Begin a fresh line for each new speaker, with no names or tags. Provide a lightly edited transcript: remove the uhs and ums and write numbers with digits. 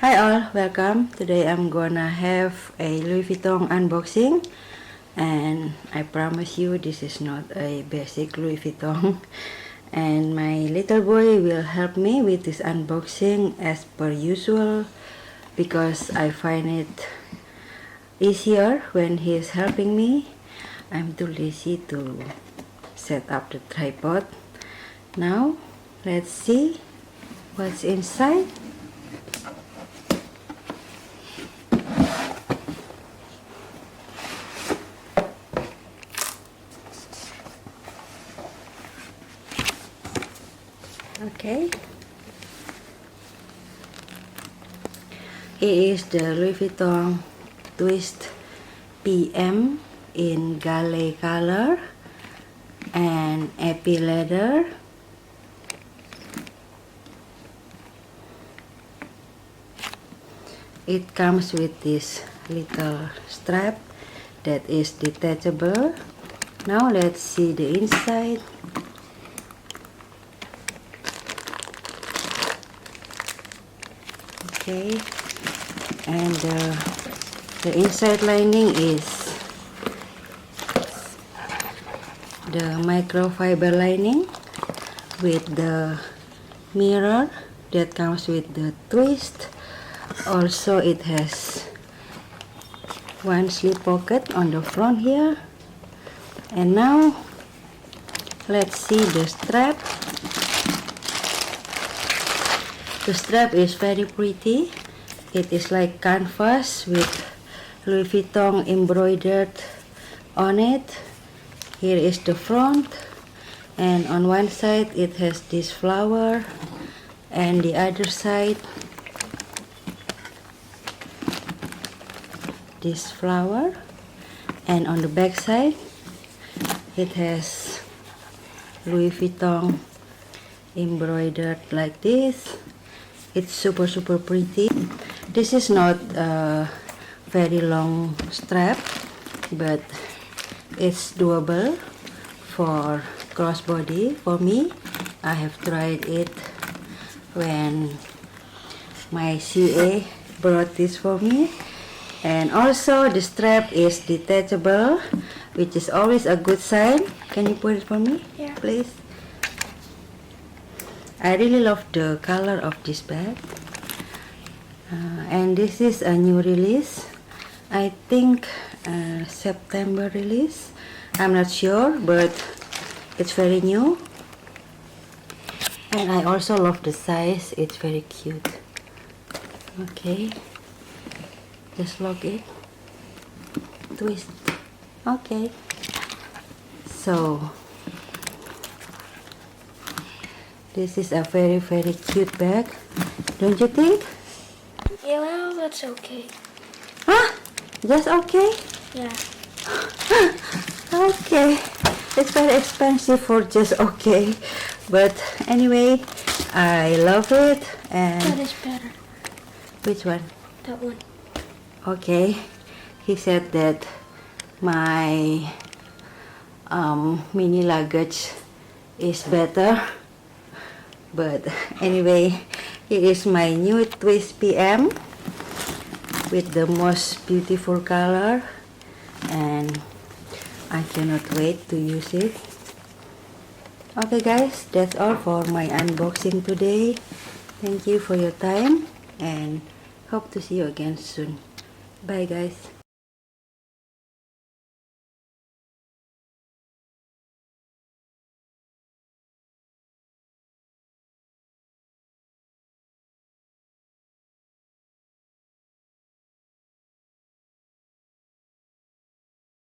Hi all, welcome. Today I'm gonna have a Louis Vuitton unboxing, and I promise you this is not a basic Louis Vuitton. And my little boy will help me with this unboxing as per usual, because I find it easier when he is helping me. I'm too lazy to set up the tripod. Now let's see what's inside. Okay, it is the Louis Vuitton Twist PM in Galet color and epi leather. It comes with this little strap that is detachable. Now let's see the inside. Okay, and the inside lining is the microfiber lining with the mirror that comes with the twist. Also, it has one slip pocket on the front here. And now let's see the strap. The strap is very pretty. It is like canvas with Louis Vuitton embroidered on it. Here is the front, and on one side it has this flower, and the other side this flower, and on the back side it has Louis Vuitton embroidered like this. It's super pretty. This is not a very long strap, but it's doable for crossbody. For me, I have tried it when my CA brought this for me. And also the strap is detachable, which is always a good sign. Can you put it for me?
Yeah.
Please? I really love the color of this bag. And this is a new release. I think September release. I'm not sure, but it's very new. And I also love the size. It's very cute. Okay. Just lock it. Twist. Okay. So this is a very cute bag, don't you think?
Yeah, well, that's okay.
Huh? Just okay?
Yeah.
Okay. It's very expensive for just okay. But anyway, I love it. And
That is better.
which one?
That one.
Okay. He said that my mini luggage is better. But anyway, here is my new Twist PM with the most beautiful color, and I cannot wait to use it. Okay guys, that's all for my unboxing today. Thank you for your time, and hope to see you again soon. Bye guys.